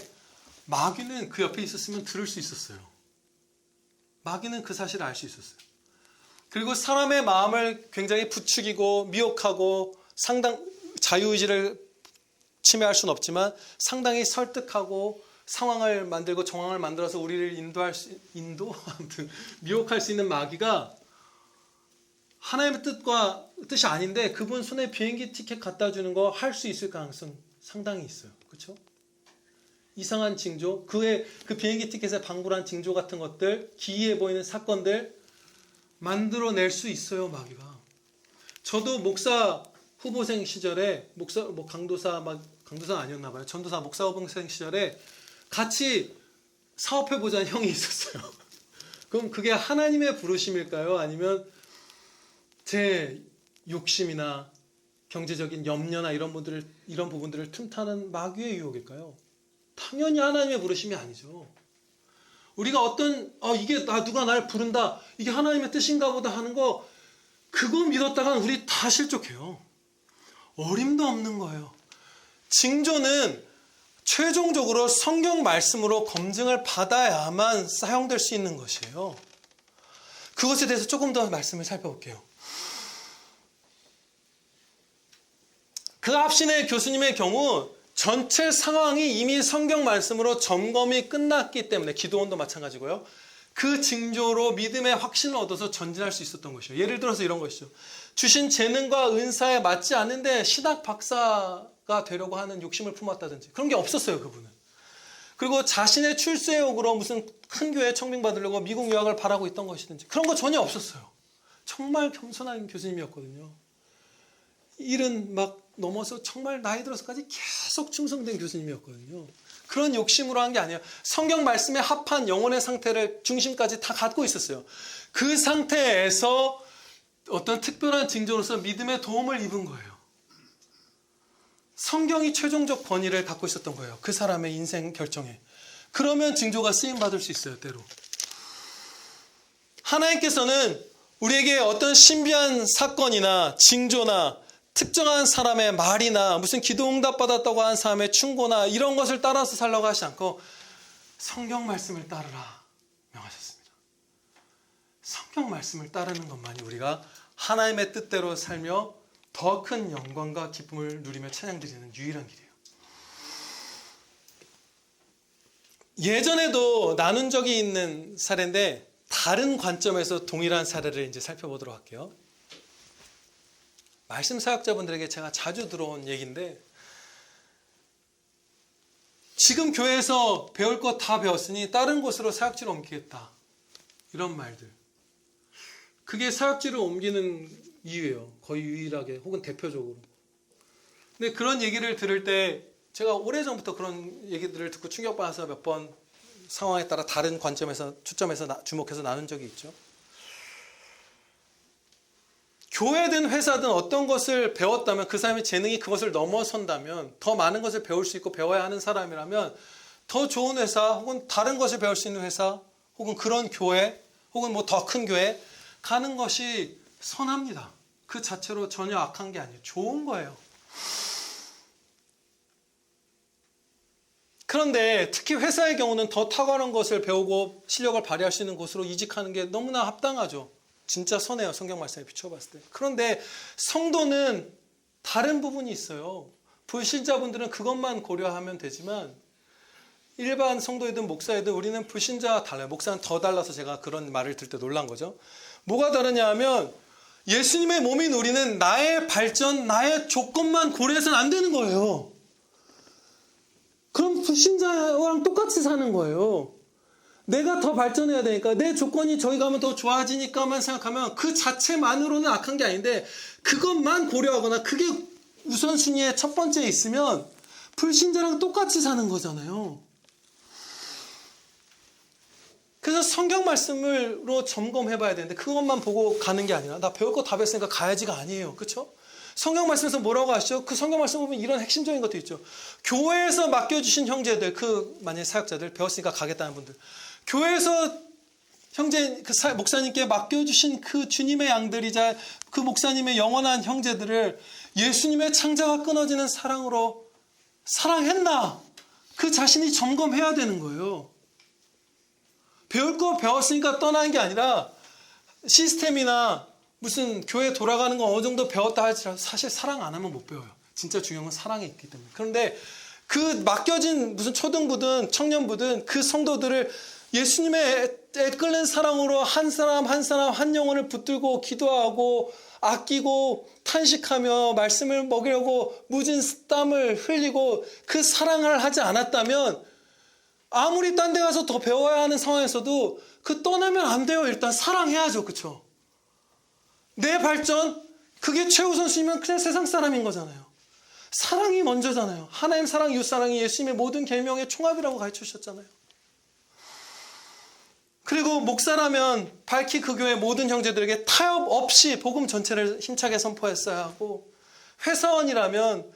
A: 마귀는 그 옆에 있었으면 들을 수 있었어요. 마귀는 그 사실을 알 수 있었어요. 그리고 사람의 마음을 굉장히 부추기고 미혹하고 상당 자유의지를 침해할 수는 없지만 상당히 설득하고 상황을 만들고 정황을 만들어서 우리를 아무튼 미혹할 수 있는 마귀가 하나님의 뜻이 아닌데 그분 손에 비행기 티켓 갖다 주는 거 할 수 있을 가능성 상당히 있어요. 그렇죠? 이상한 징조, 그 비행기 티켓에 방불한 징조 같은 것들, 기이해 보이는 사건들 만들어낼 수 있어요, 마귀가. 저도 목사 후보생 시절에 강도사 아니었나 봐요. 전도사 목사 후보생 시절에 같이 사업해보자는 형이 있었어요. 그럼 그게 하나님의 부르심일까요? 아니면 제 욕심이나 경제적인 염려나 이런 부분들을 틈타는 마귀의 유혹일까요? 당연히 하나님의 부르심이 아니죠. 우리가 어떤 이게 누가 날 부른다, 이게 하나님의 뜻인가 보다 하는 거, 그거 믿었다가 우리 다 실족해요. 어림도 없는 거예요. 징조는 최종적으로 성경 말씀으로 검증을 받아야만 사용될 수 있는 것이에요. 그것에 대해서 조금 더 말씀을 살펴볼게요. 그 합신의 교수님의 경우 전체 상황이 이미 성경 말씀으로 점검이 끝났기 때문에, 기도원도 마찬가지고요, 그 징조로 믿음의 확신을 얻어서 전진할 수 있었던 것이에요. 예를 들어서 이런 것이죠. 주신 재능과 은사에 맞지 않는데 신학 박사가 되려고 하는 욕심을 품었다든지, 그런 게 없었어요, 그분은. 그리고 자신의 출세욕으로 무슨 큰 교회에 청빙받으려고 미국 유학을 바라고 있던 것이든지, 그런 거 전혀 없었어요. 정말 겸손한 교수님이었거든요. 일은 막 넘어서 정말 나이 들어서까지 계속 충성된 교수님이었거든요. 그런 욕심으로 한 게 아니에요. 성경 말씀에 합한 영혼의 상태를 중심까지 다 갖고 있었어요. 그 상태에서 어떤 특별한 징조로서 믿음의 도움을 입은 거예요. 성경이 최종적 권위를 갖고 있었던 거예요. 그 사람의 인생 결정에. 그러면 징조가 쓰임받을 수 있어요, 때로. 하나님께서는 우리에게 어떤 신비한 사건이나 징조나 특정한 사람의 말이나 무슨 기도 응답 받았다고 하는 사람의 충고나 이런 것을 따라서 살라고 하지 않고 성경 말씀을 따르라 명하셨습니다. 성경 말씀을 따르는 것만이 우리가 하나님의 뜻대로 살며 더 큰 영광과 기쁨을 누리며 찬양드리는 유일한 길이에요. 예전에도 나눈 적이 있는 사례인데 다른 관점에서 동일한 사례를 이제 살펴보도록 할게요. 말씀 사역자분들에게 제가 자주 들어온 얘기인데, 지금 교회에서 배울 것 다 배웠으니 다른 곳으로 사역지를 옮기겠다, 이런 말들. 그게 사역지를 옮기는 이유예요. 거의 유일하게, 혹은 대표적으로. 근데 그런 얘기를 들을 때 제가 오래전부터 그런 얘기들을 듣고 충격받아서 몇 번 상황에 따라 다른 관점에서, 초점에서 주목해서 나눈 적이 있죠. 교회든 회사든 어떤 것을 배웠다면, 그 사람의 재능이 그것을 넘어선다면, 더 많은 것을 배울 수 있고 배워야 하는 사람이라면 더 좋은 회사, 혹은 다른 것을 배울 수 있는 회사, 혹은 그런 교회, 혹은 뭐 더 큰 교회 가는 것이 선합니다. 그 자체로 전혀 악한 게 아니에요. 좋은 거예요. 그런데 특히 회사의 경우는 더 탁월한 것을 배우고 실력을 발휘할 수 있는 곳으로 이직하는 게 너무나 합당하죠. 진짜 선해요, 성경 말씀에 비춰봤을 때. 그런데 성도는 다른 부분이 있어요. 불신자분들은 그것만 고려하면 되지만 일반 성도이든 목사이든 우리는 불신자와 달라요. 목사는 더 달라서 제가 그런 말을 들을 때 놀란 거죠. 뭐가 다르냐 하면 예수님의 몸인 우리는 나의 발전, 나의 조건만 고려해서는 안 되는 거예요. 그럼 불신자랑 똑같이 사는 거예요. 내가 더 발전해야 되니까, 내 조건이 저기 가면 더 좋아지니까만 생각하면 그 자체만으로는 악한 게 아닌데, 그것만 고려하거나 그게 우선순위에 첫 번째에 있으면 불신자랑 똑같이 사는 거잖아요. 그래서 성경 말씀으로 점검해 봐야 되는데 그것만 보고 가는 게 아니라, 나 배울 거 다 배웠으니까 가야지가 아니에요. 그렇죠? 성경 말씀에서 뭐라고 하시죠? 그 성경 말씀 보면 이런 핵심적인 것도 있죠. 교회에서 맡겨주신 형제들, 만약에 사역자들, 배웠으니까 가겠다는 분들, 교회에서 형제, 목사님께 맡겨주신 그 주님의 양들이자 그 목사님의 영원한 형제들을 예수님의 창자가 끊어지는 사랑으로 사랑했나? 그 자신이 점검해야 되는 거예요. 배울 거 배웠으니까 떠나는 게 아니라, 시스템이나 무슨 교회 돌아가는 거 어느 정도 배웠다 할지라도 사실 사랑 안 하면 못 배워요. 진짜 중요한 건 사랑이 있기 때문에. 그런데 그 맡겨진 무슨 초등부든 청년부든 그 성도들을 예수님의 애끓는 사랑으로 한 사람 한 사람 한 영혼을 붙들고 기도하고 아끼고 탄식하며 말씀을 먹이려고 무진 땀을 흘리고 그 사랑을 하지 않았다면, 아무리 딴 데 가서 더 배워야 하는 상황에서도 그 떠나면 안 돼요. 일단 사랑해야죠. 그렇죠? 내 발전, 그게 최우선순위면 그냥 세상 사람인 거잖아요. 사랑이 먼저잖아요. 하나님 사랑, 이웃 사랑이 예수님의 모든 계명의 총합이라고 가르쳐 주셨잖아요. 그리고 목사라면 밝히 그 교회 모든 형제들에게 타협 없이 복음 전체를 힘차게 선포했어야 하고, 회사원이라면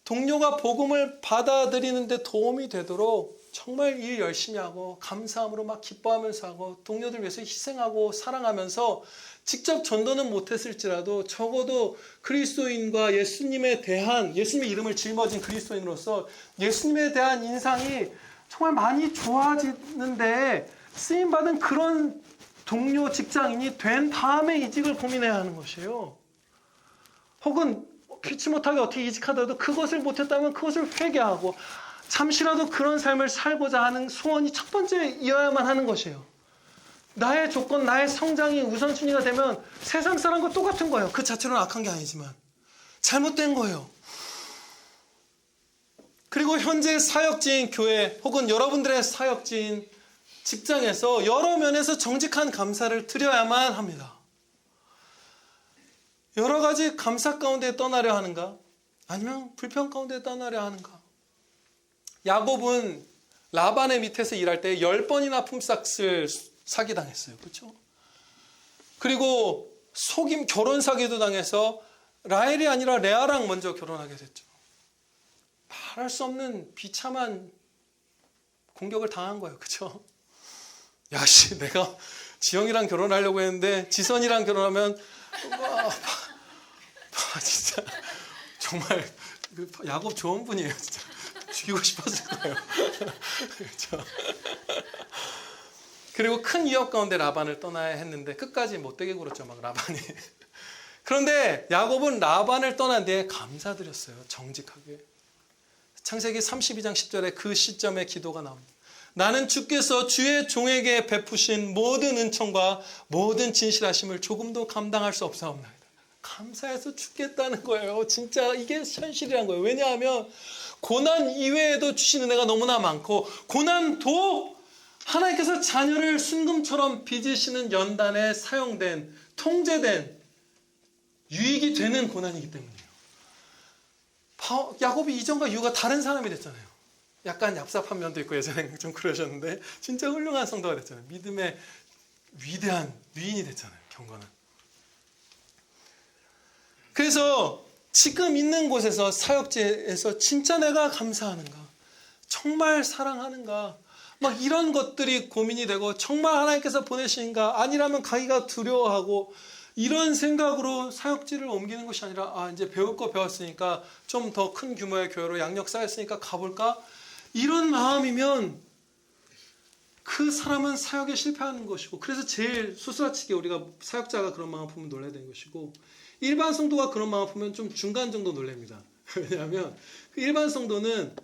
A: 동료가 복음을 받아들이는 데 도움이 되도록 정말 일 열심히 하고 감사함으로 막 기뻐하면서 하고 동료들 위해서 희생하고 사랑하면서 직접 전도는 못했을지라도 적어도 그리스도인과 예수님에 대한, 예수님의 이름을 짊어진 그리스도인으로서 예수님에 대한 인상이 정말 많이 좋아지는데 쓰임받은 그런 동료 직장인이 된 다음에 이직을 고민해야 하는 것이에요. 혹은 피치 못하게 어떻게 이직하더라도 그것을 못했다면 그것을 회개하고 잠시라도 그런 삶을 살고자 하는 소원이 첫 번째이어야만 하는 것이에요. 나의 조건, 나의 성장이 우선순위가 되면 세상 사람과 똑같은 거예요. 그 자체로는 악한 게 아니지만 잘못된 거예요. 그리고 현재 사역지인 교회 혹은 여러분들의 사역지인 직장에서 여러 면에서 정직한 감사를 드려야만 합니다. 여러 가지 감사 가운데 떠나려 하는가? 아니면 불평 가운데 떠나려 하는가? 야곱은 라반의 밑에서 일할 때 10번이나 품삯을 사기당했어요. 그렇죠? 그리고 속임 결혼 사기도 당해서 라헬이 아니라 레아랑 먼저 결혼하게 됐죠. 말할 수 없는 비참한 공격을 당한 거예요. 그렇죠? 야씨, 내가 지영이랑 결혼하려고 했는데 지선이랑 결혼하면 진짜 정말 야곱 좋은 분이에요. 진짜 죽이고 싶었을 거예요. 그렇죠? 그리고 큰 위협 가운데 라반을 떠나야 했는데 끝까지 못되게 굴었죠. 막 라반이. 그런데 야곱은 라반을 떠난 뒤에 감사드렸어요. 정직하게. 창세기 32장 10절에 그 시점에 기도가 나옵니다. 나는 주께서 주의 종에게 베푸신 모든 은총과 모든 진실하심을 조금도 감당할 수 없사옵나이다. 감사해서 죽겠다는 거예요. 진짜 이게 현실이란 거예요. 왜냐하면 고난 이외에도 주신 은혜가 너무나 많고 고난도 하나님께서 자녀를 순금처럼 빚으시는 연단에 사용된, 통제된 유익이 되는 고난이기 때문이에요. 야곱이 이전과 이후가 다른 사람이 됐잖아요. 약간 얍삽한 면도 있고 예전에 좀 그러셨는데 진짜 훌륭한 성도가 됐잖아요. 믿음의 위대한 위인이 됐잖아요. 경건한. 그래서 지금 있는 곳에서 사역지에서 진짜 내가 감사하는가? 정말 사랑하는가? 막 이런 것들이 고민이 되고 정말 하나님께서 보내신가? 아니라면 가기가 두려워하고 이런 생각으로 사역지를 옮기는 것이 아니라 이제 배울 거 배웠으니까 좀 더 큰 규모의 교회로 양력 쌓였으니까 가볼까? 이런 마음이면 그 사람은 사역에 실패하는 것이고 그래서 제일 수수라치게 우리가 사역자가 그런 마음 품으면 놀라야 되는 것이고 일반 성도가 그런 마음 품으면 좀 중간 정도 놀랍니다. 왜냐하면 일반 성도는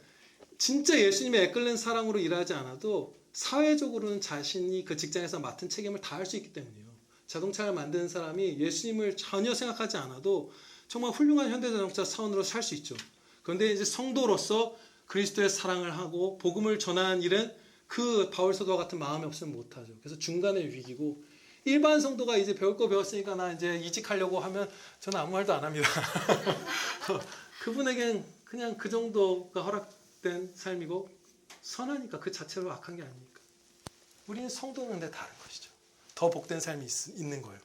A: 진짜 예수님의 애끓는 사랑으로 일하지 않아도 사회적으로는 자신이 그 직장에서 맡은 책임을 다할 수 있기 때문이에요. 자동차를 만드는 사람이 예수님을 전혀 생각하지 않아도 정말 훌륭한 현대자동차 사원으로 살 수 있죠. 그런데 이제 성도로서 그리스도의 사랑을 하고 복음을 전하는 일은 그 바울 사도와 같은 마음이 없으면 못하죠. 그래서 중간의 위기고 일반 성도가 이제 배울 거 배웠으니까 나 이제 이직하려고 하면 저는 아무 말도 안 합니다. 그분에겐 그냥 그 정도가 허락된 삶이고 선하니까 그 자체로 악한 게 아니니까. 우리는 성도는 근데 다른 것이죠. 더 복된 삶이 있는 거예요.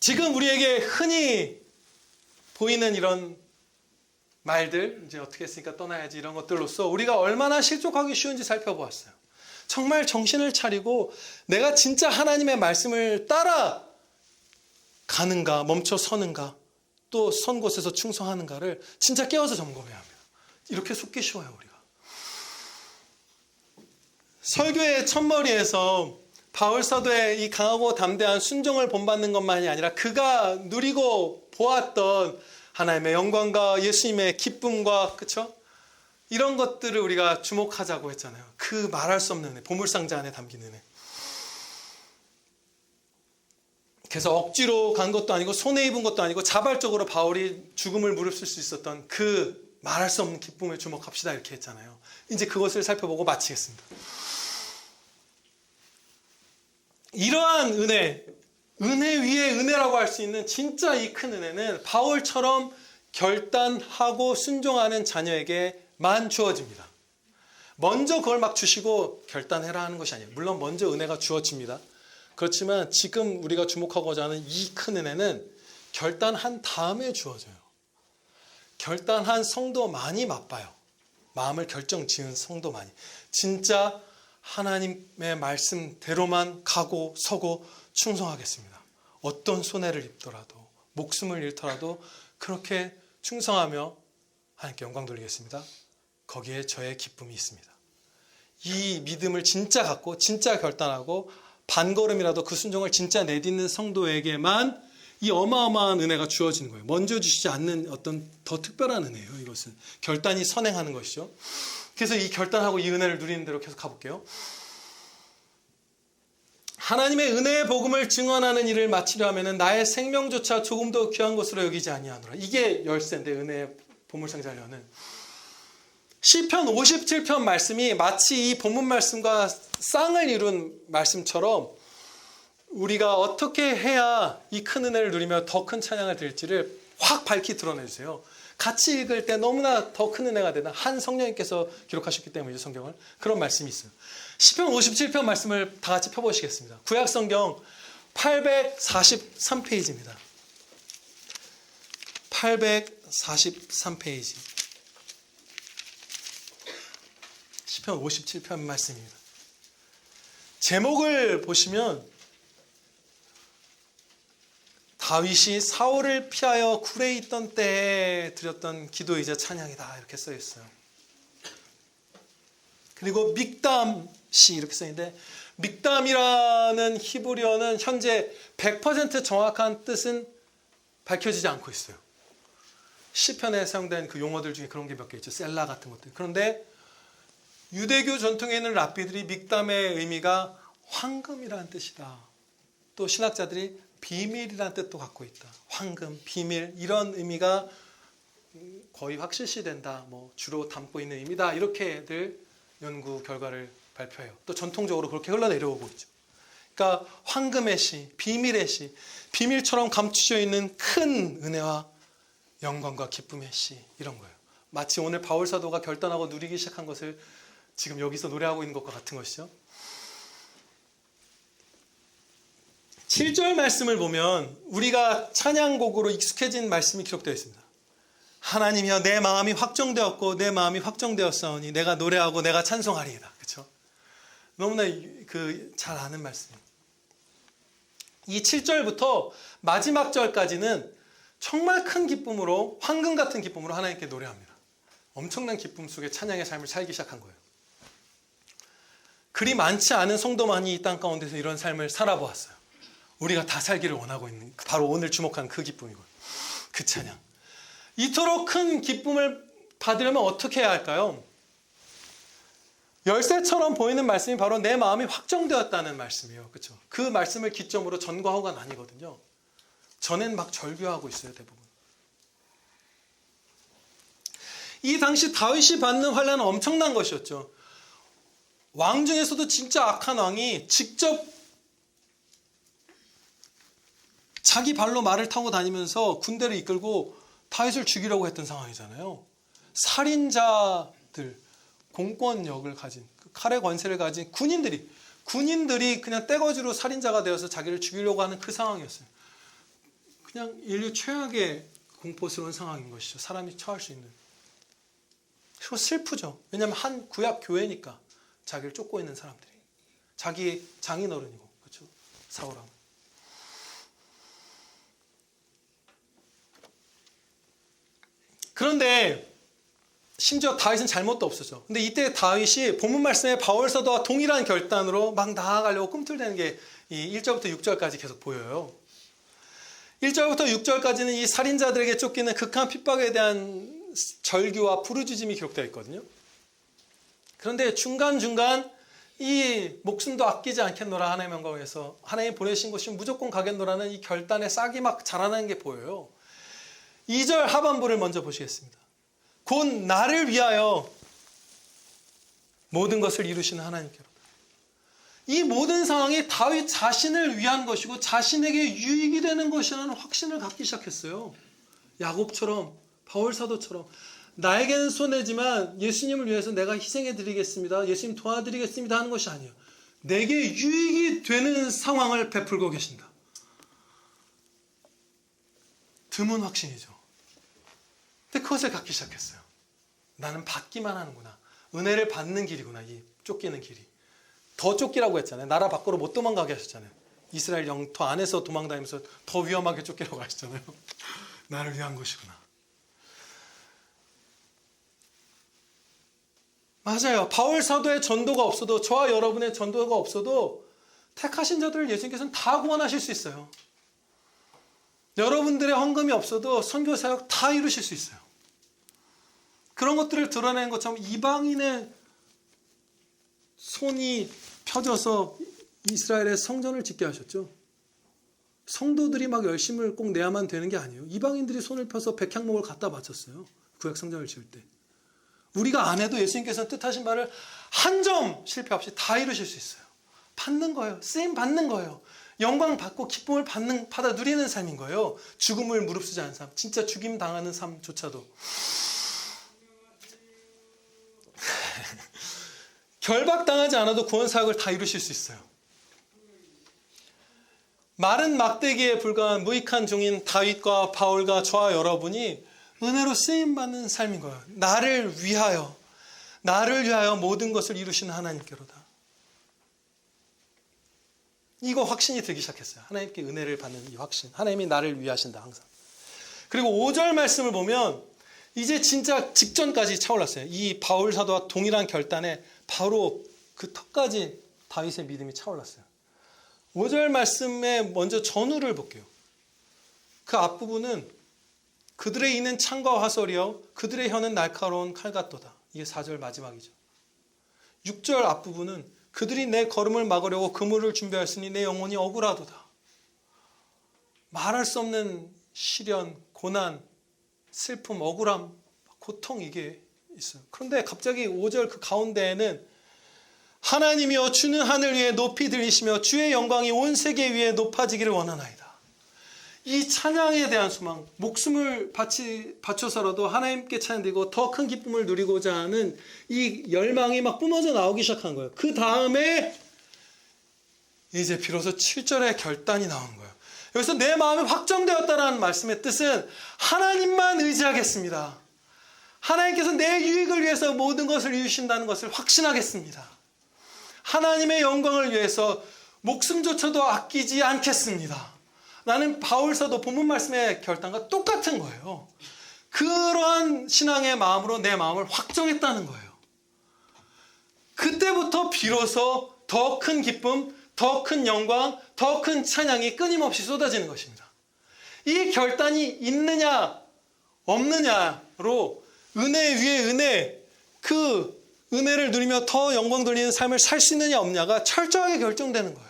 A: 지금 우리에게 흔히 보이는 이런 말들, 이제 어떻게 했으니까 떠나야지 이런 것들로서 우리가 얼마나 실족하기 쉬운지 살펴보았어요. 정말 정신을 차리고 내가 진짜 하나님의 말씀을 따라 가는가, 멈춰 서는가, 또 선 곳에서 충성하는가를 진짜 깨워서 점검해야 합니다. 이렇게 속기 쉬워요, 우리가. 설교의 첫머리에서 바울 사도의 이 강하고 담대한 순종을 본받는 것만이 아니라 그가 누리고 보았던 하나님의 영광과 예수님의 기쁨과 그쵸? 이런 것들을 우리가 주목하자고 했잖아요. 그 말할 수 없는 은혜, 보물상자 안에 담긴 은혜. 그래서 억지로 간 것도 아니고 손해 입은 것도 아니고 자발적으로 바울이 죽음을 무릅쓸 수 있었던 그 말할 수 없는 기쁨에 주목합시다 이렇게 했잖아요. 이제 그것을 살펴보고 마치겠습니다. 이러한 은혜 위에 은혜라고 할 수 있는 진짜 이 큰 은혜는 바울처럼 결단하고 순종하는 자녀에게만 주어집니다. 먼저 그걸 막 주시고 결단해라 하는 것이 아니에요. 물론 먼저 은혜가 주어집니다. 그렇지만 지금 우리가 주목하고자 하는 이 큰 은혜는 결단한 다음에 주어져요. 결단한 성도 많이 맛봐요. 마음을 결정 지은 성도 많이. 진짜 하나님의 말씀대로만 가고 서고 충성하겠습니다. 어떤 손해를 입더라도 목숨을 잃더라도 그렇게 충성하며 하나님께 영광 돌리겠습니다. 거기에 저의 기쁨이 있습니다. 이 믿음을 진짜 갖고 진짜 결단하고 반걸음이라도 그 순종을 진짜 내딛는 성도에게만 이 어마어마한 은혜가 주어지는 거예요. 먼저 주시지 않는 어떤 더 특별한 은혜예요. 이것은 결단이 선행하는 것이죠. 그래서 이 결단하고 이 은혜를 누리는 대로 계속 가볼게요. 하나님의 은혜의 복음을 증언하는 일을 마치려 하면 나의 생명조차 조금도 귀한 것으로 여기지 아니하노라. 이게 열쇠인데, 은혜의 보물상자료는 시편 57편 말씀이 마치 이 본문 말씀과 쌍을 이룬 말씀처럼 우리가 어떻게 해야 이 큰 은혜를 누리며 더 큰 찬양을 드릴지를 확 밝히 드러내주세요. 같이 읽을 때 너무나 더 큰 은혜가 되는 한 성령님께서 기록하셨기 때문이죠. 성경을. 그런 말씀이 있어요. 시편 57편 말씀을 다 같이 펴보시겠습니다. 구약성경 843페이지입니다. 843페이지. 시편 57편 말씀입니다. 제목을 보시면 다윗이 사울을 피하여 굴에 있던 때에 드렸던 기도이자 찬양이다 이렇게 써 있어요. 그리고 믹담시 이렇게 써 있는데, 믹담이라는 히브리어는 현재 100% 정확한 뜻은 밝혀지지 않고 있어요. 시편에 사용된 그 용어들 중에 그런 게 몇 개 있죠. 셀라 같은 것들. 그런데 유대교 전통에 있는 랍비들이 믹담의 의미가 황금이라는 뜻이다. 또 신학자들이 비밀이라는 뜻도 갖고 있다. 황금, 비밀 이런 의미가 거의 확실시된다. 주로 담고 있는 의미다. 이렇게들 연구 결과를 발표해요. 또 전통적으로 그렇게 흘러내려오고 있죠. 그러니까 황금의 시, 비밀의 시, 비밀처럼 감추져 있는 큰 은혜와 영광과 기쁨의 시 이런 거예요. 마치 오늘 바울 사도가 결단하고 누리기 시작한 것을 지금 여기서 노래하고 있는 것과 같은 것이죠. 7절 말씀을 보면 우리가 찬양곡으로 익숙해진 말씀이 기록되어 있습니다. 하나님이여 내 마음이 확정되었고 내 마음이 확정되었사오니 내가 노래하고 내가 찬송하리이다. 그렇죠? 너무나 잘 아는 말씀이에요. 이 7절부터 마지막 절까지는 정말 큰 기쁨으로, 황금 같은 기쁨으로 하나님께 노래합니다. 엄청난 기쁨 속에 찬양의 삶을 살기 시작한 거예요. 그리 많지 않은 성도만이 이 땅 가운데서 이런 삶을 살아보았어요. 우리가 다 살기를 원하고 있는, 바로 오늘 주목한 그 기쁨이고요. 그 찬양. 이토록 큰 기쁨을 받으려면 어떻게 해야 할까요? 열쇠처럼 보이는 말씀이 바로 내 마음이 확정되었다는 말씀이에요. 그렇죠? 그 말씀을 기점으로 전과 후가 나뉘거든요. 전엔 막 절규하고 있어요, 대부분. 이 당시 다윗이 받는 환난은 엄청난 것이었죠. 왕 중에서도 진짜 악한 왕이 직접 자기 발로 말을 타고 다니면서 군대를 이끌고 다윗을 죽이려고 했던 상황이잖아요. 살인자들, 공권력을 가진, 칼의 권세를 가진 군인들이 그냥 떼거지로 살인자가 되어서 자기를 죽이려고 하는 그 상황이었어요. 그냥 인류 최악의 공포스러운 상황인 것이죠. 사람이 처할 수 있는. 그리고 슬프죠. 왜냐하면 한 구약 교회니까 자기를 쫓고 있는 사람들이. 자기 장인어른이고, 그렇죠? 사울왕. 그런데 심지어 다윗은 잘못도 없었죠. 근데 이때 다윗이 본문 말씀에 바울 사도와 동일한 결단으로 막 나아가려고 꿈틀대는 게 이 1절부터 6절까지 계속 보여요. 1절부터 6절까지는 이 살인자들에게 쫓기는 극한 핍박에 대한 절규와 부르짖음이 기록되어 있거든요. 그런데 중간중간 이 목숨도 아끼지 않겠노라 하나님의 영광에서 하나님 보내신 곳이 무조건 가겠노라는 이 결단의 싹이 막 자라나는 게 보여요. 2절 하반부를 먼저 보시겠습니다. 곧 나를 위하여 모든 것을 이루시는 하나님께로. 이 모든 상황이 다윗 자신을 위한 것이고 자신에게 유익이 되는 것이라는 확신을 갖기 시작했어요. 야곱처럼, 바울 사도처럼 나에게는 손해지만 예수님을 위해서 내가 희생해 드리겠습니다. 예수님 도와드리겠습니다 하는 것이 아니에요. 내게 유익이 되는 상황을 베풀고 계신다. 드문 확신이죠. 근데 그것을 갖기 시작했어요. 나는 받기만 하는구나. 은혜를 받는 길이구나. 이 쫓기는 길이. 더 쫓기라고 했잖아요. 나라 밖으로 못 도망가게 하셨잖아요. 이스라엘 영토 안에서 도망다니면서 더 위험하게 쫓기라고 하셨잖아요. 나를 위한 것이구나. 맞아요. 바울 사도의 전도가 없어도, 저와 여러분의 전도가 없어도 택하신 자들을 예수님께서는 다 구원하실 수 있어요. 여러분들의 헌금이 없어도 선교 사역 다 이루실 수 있어요. 그런 것들을 드러내는 것처럼 이방인의 손이 펴져서 이스라엘의 성전을 짓게 하셨죠. 성도들이 막 열심을 꼭 내야만 되는 게 아니에요. 이방인들이 손을 펴서 백향목을 갖다 바쳤어요. 구약 성전을 지을 때. 우리가 안 해도 예수님께서는 뜻하신 바를 한 점 실패 없이 다 이루실 수 있어요. 받는 거예요. 쓰임 받는 거예요. 영광 받고 기쁨을 받아 누리는 삶인 거예요. 죽음을 무릅쓰지 않은 삶. 진짜 죽임 당하는 삶조차도. 결박당하지 않아도 구원 사역을 다 이루실 수 있어요. 마른 막대기에 불과한 무익한 종인 다윗과 바울과 저와 여러분이 은혜로 쓰임받는 삶인 거예요. 나를 위하여 모든 것을 이루시는 하나님께로다. 이거 확신이 들기 시작했어요. 하나님께 은혜를 받는 이 확신. 하나님이 나를 위하신다 항상. 그리고 5절 말씀을 보면 이제 진짜 직전까지 차올랐어요. 이 바울 사도와 동일한 결단에 바로 그 턱까지 다윗의 믿음이 차올랐어요. 5절 말씀에 먼저 전후를 볼게요. 그 앞부분은 그들의 이는 창과 화살이요 그들의 혀는 날카로운 칼 같도다. 이게 4절 마지막이죠. 6절 앞부분은 그들이 내 걸음을 막으려고 그물을 준비하였으니 내 영혼이 억울하도다. 말할 수 없는 시련, 고난, 슬픔, 억울함, 고통 이게 있어요. 그런데 갑자기 5절 그 가운데에는 하나님이여 주는 하늘 위에 높이 들리시며 주의 영광이 온 세계 위에 높아지기를 원하나이다. 이 찬양에 대한 소망, 목숨을 바쳐서라도 하나님께 찬양드리고 더 큰 기쁨을 누리고자 하는 이 열망이 막 뿜어져 나오기 시작한 거예요. 그 다음에 이제 비로소 7절의 결단이 나오는 거예요. 여기서 내 마음이 확정되었다라는 말씀의 뜻은 하나님만 의지하겠습니다. 하나님께서 내 유익을 위해서 모든 것을 이루신다는 것을 확신하겠습니다. 하나님의 영광을 위해서 목숨조차도 아끼지 않겠습니다. 나는 바울사도 본문 말씀의 결단과 똑같은 거예요. 그러한 신앙의 마음으로 내 마음을 확정했다는 거예요. 그때부터 비로소 더 큰 기쁨, 더 큰 영광, 더 큰 찬양이 끊임없이 쏟아지는 것입니다. 이 결단이 있느냐 없느냐로 은혜 위에 은혜, 그 은혜를 누리며 더 영광 돌리는 삶을 살 수 있느냐 없냐가 철저하게 결정되는 거예요.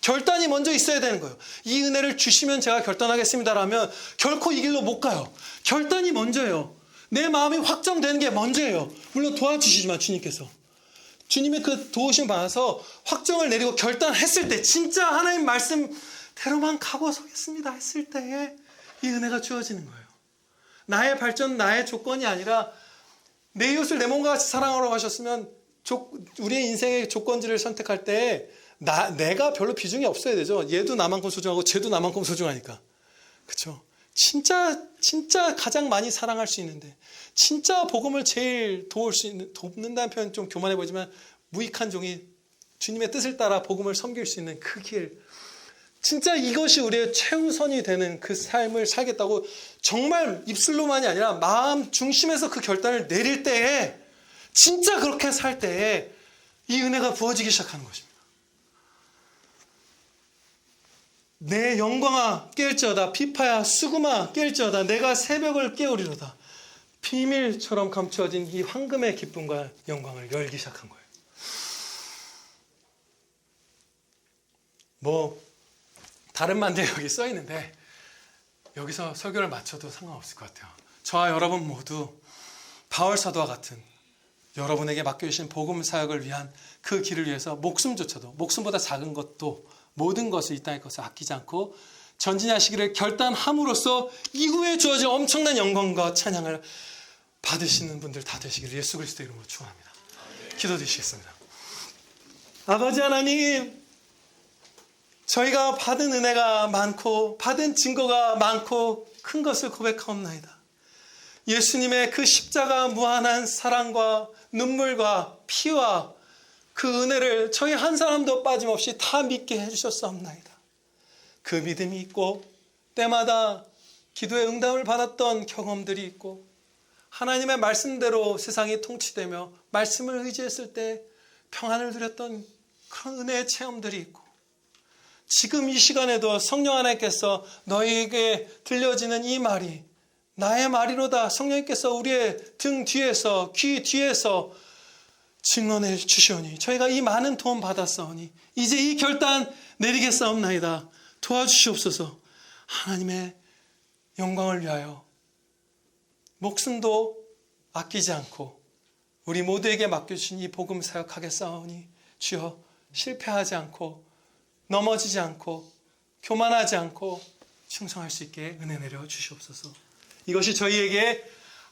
A: 결단이 먼저 있어야 되는 거예요. 이 은혜를 주시면 제가 결단하겠습니다라면 결코 이 길로 못 가요. 결단이 먼저예요. 내 마음이 확정되는 게 먼저예요. 물론 도와주시지만 주님께서. 주님의 그 도우심 받아서 확정을 내리고 결단했을 때 진짜 하나님 말씀대로만 가고 서겠습니다 했을 때에 이 은혜가 주어지는 거예요. 나의 발전, 나의 조건이 아니라 내 이웃을 내 몸과 같이 사랑하라고 하셨으면 우리의 인생의 조건지를 선택할 때 내가 별로 비중이 없어야 되죠. 얘도 나만큼 소중하고 쟤도 나만큼 소중하니까. 그렇죠? 진짜 가장 많이 사랑할 수 있는데 진짜 복음을 제일 돕는다는 표현 좀 교만해 보이지만 무익한 종이 주님의 뜻을 따라 복음을 섬길 수 있는 그 길. 진짜 이것이 우리의 최우선이 되는 그 삶을 살겠다고 정말 입술로만이 아니라 마음 중심에서 그 결단을 내릴 때에 진짜 그렇게 살 때에 이 은혜가 부어지기 시작하는 것입니다. 내 영광아 깰지어다 비파야 수금아 깰지어다 내가 새벽을 깨우리로다. 비밀처럼 감추어진 이 황금의 기쁨과 영광을 열기 시작한 거예요. 다른 말들 여기 써 있는데 여기서 설교를 마쳐도 상관없을 것 같아요. 저와 여러분 모두 바울 사도와 같은 여러분에게 맡겨주신 복음 사역을 위한 그 길을 위해서 목숨조차도 목숨보다 작은 것도 모든 것을 이 땅의 것을 아끼지 않고 전진하시기를 결단함으로써 이후에 주어질 엄청난 영광과 찬양을 받으시는 분들 다 되시기를 예수 그리스도의 이름으로 축원합니다. 기도드리시겠습니다. 아버지 하나님, 저희가 받은 은혜가 많고 받은 증거가 많고 큰 것을 고백하옵나이다. 예수님의 그 십자가 무한한 사랑과 눈물과 피와 그 은혜를 저희 한 사람도 빠짐없이 다 믿게 해주셨사옵나이다. 그 믿음이 있고 때마다 기도의 응답을 받았던 경험들이 있고 하나님의 말씀대로 세상이 통치되며 말씀을 의지했을 때 평안을 누렸던 그런 은혜의 체험들이 있고 지금 이 시간에도 성령 하나님께서 너희에게 들려지는 이 말이 나의 말이로다. 성령님께서 우리의 등 뒤에서 귀 뒤에서 증언해 주시오니 저희가 이 많은 도움 받았사오니 이제 이 결단 내리겠사옵나이다. 도와주시옵소서. 하나님의 영광을 위하여 목숨도 아끼지 않고 우리 모두에게 맡겨주신 이 복음 사역하겠사오니 주여 실패하지 않고 넘어지지 않고 교만하지 않고 충성할 수 있게 은혜 내려 주시옵소서. 이것이 저희에게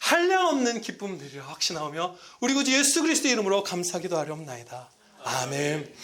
A: 한량없는 기쁨 되리라 확신하오며 우리 구주 예수 그리스도의 이름으로 감사기도 하렵나이다. 아멘.